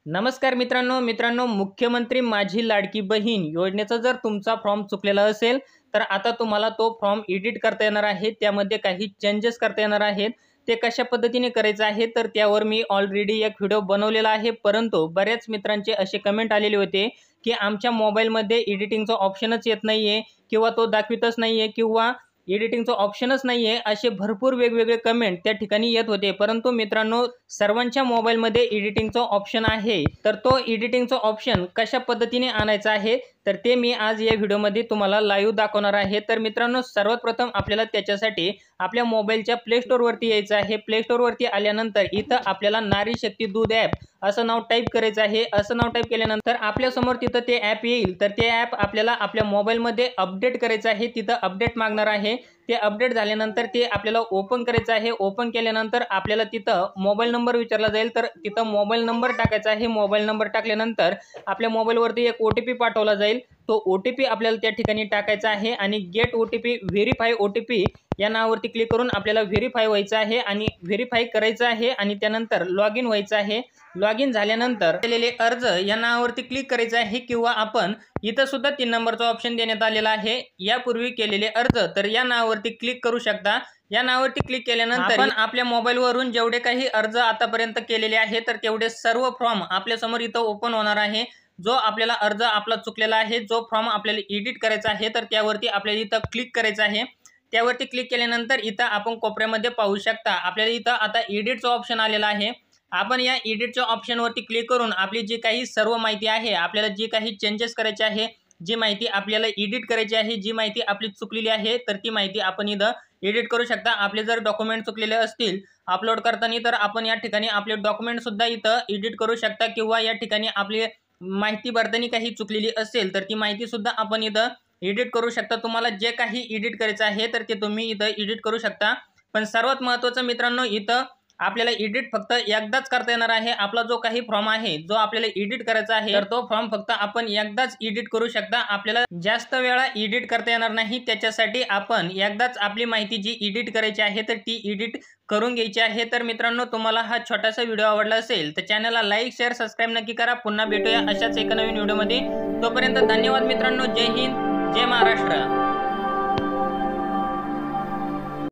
नमस्कार मित्रांनो मुख्यमंत्री माझी लाडकी बहीण योजनेचा जर तुमचा फॉर्म चुकलेला असेल तर आता तुम्हाला तो फॉर्म एडिट करता येणार आहे। त्यामध्ये काही चेंजेस करता येणार आहेत। ते कशा पद्धतीने करायचं आहे तर त्यावर मी ऑलरेडी एक व्हिडिओ बनवलेला आहे, परंतु बऱ्याच मित्रांचे असे कमेंट आलेले होते की आमच्या मोबाईलमध्ये एडिटिंगचा ऑप्शनच येत नाहीये किंवा तो दाखवितच नाहीये किंवा एडिटिंगचं ऑप्शनच नाहीये, असे भरपूर वेगवेगळे कमेंट त्या ठिकाणी येत होते। परंतु मित्रांनो, सर्वांच्या मोबाईलमध्ये एडिटिंगचं ऑप्शन आहे, तर तो एडिटिंगचं ऑप्शन कशा पद्धतीने आणायचा आहे तर ते मी आज या व्हिडिओमध्ये तुम्हाला लाईव्ह दाखवणार आहे। तर मित्रांनो, सर्वात प्रथम आपल्याला त्याच्यासाठी आपल्या मोबाईलच्या प्ले स्टोअरवरती यायचं आहे। प्ले स्टोअरवरती आल्यानंतर इथं आपल्याला नारी शक्ती दूध ॲप असं नाव टाईप करायचं आहे। असं नाव टाईप केल्यानंतर आपल्यासमोर तिथं ते ॲप येईल, तर ते ॲप आपल्याला आपल्या मोबाईलमध्ये अपडेट करायचं आहे। तिथं अपडेट मागणार आहे। ते अपडेट झाल्यानंतर ते आपल्याला ओपन करायचं आहे। ओपन केल्यानंतर आपल्याला तिथं मोबाईल नंबर विचारला जाईल, तर तिथं मोबाईल नंबर टाकायचा आहे। मोबाईल नंबर टाकल्यानंतर आपल्या मोबाईलवरती एक OTP पाठवला जाईल। तो OTP आपल्याला त्या ठिकाणी टाकायचा आहे आणि गेट OTP व्हेरीफाय OTP या नावावरती क्लिक करून आपल्याला व्हेरीफाय व्हायचं आहे आणि व्हेरीफाय करायचं आहे आणि त्यानंतर लॉग इन व्हायचं आहे। लॉग इन झाल्यानंतर केलेले अर्ज या नावावरती क्लिक करायचं आहे किंवा आपण इथं सुद्धा 3 नंबरचा ऑप्शन देण्यात आलेला आहे, यापूर्वी केलेले अर्ज, तर या नावावरती क्लिक करू शकता। या नावावरती क्लिक केल्यानंतर आपण आपल्या मोबाईलवरून जेवढे काही अर्ज आतापर्यंत केलेले आहेत तर तेवढे सर्व फॉर्म आपल्यासमोर इथं ओपन होणार आहे। जो आपल्याला अर्ज आपला चुकलेला आहे, जो फॉर्म आपल्याला एडिट करायचा आहे, तर त्यावरती आपल्याला इथं क्लिक करायचं आहे। त्यावरती क्लिक केल्यानंतर इथं आपण कोपऱ्यामध्ये पाहू शकता आपल्याला इथं आता एडिटचं ऑप्शन आलेलं आहे। आपण या एडिटच्या ऑप्शनवरती क्लिक करून आपली जी काही सर्व माहिती आहे, आपल्याला जी काही चेंजेस करायचे आहे, जी माहिती आपल्याला एडिट करायची आहे, जी माहिती आपली चुकलेली आहे, तर ती माहिती आपण इथं एडिट करू शकता। आपले जर डॉक्युमेंट चुकलेले असतील अपलोड करताना, तर आपण या ठिकाणी आपले डॉक्युमेंट सुद्धा इथं एडिट करू शकता किंवा या ठिकाणी आपली माहिती भरताना काही चुकलेली असेल तर ती माहिती सुद्धा आपण इथं एडिट करू शकता। तुम्हाला जे काही एडिट करायचं आहे तर ते तुम्ही इथं एडिट करू शकता। पण सर्वात महत्त्वाचं मित्रांनो, इथं आपल्याला एडिट फक्त एकदाच करता येणार आहे। आपला जो काही फॉर्म आहे, जो आपल्याला एडिट करायचा आहे, तर तो फॉर्म फक्त आपण एकदाच एडिट करू शकता। आपल्याला जास्त वेळा एडिट करता येणार नाही। त्याच्यासाठी आपण एकदाच आपली माहिती जी एडिट करायची आहे तर ती एडिट करून घ्यायची आहे। तर मित्रांनो, तुम्हाला हा छोटासा व्हिडिओ आवडला असेल तर चॅनलला लाईक शेअर सबस्क्राईब नक्की करा। पुन्हा भेटूया अशाच एका नवीन व्हिडिओमध्ये। तोपर्यंत धन्यवाद मित्रांनो। जय हिंद, जय महाराष्ट्र।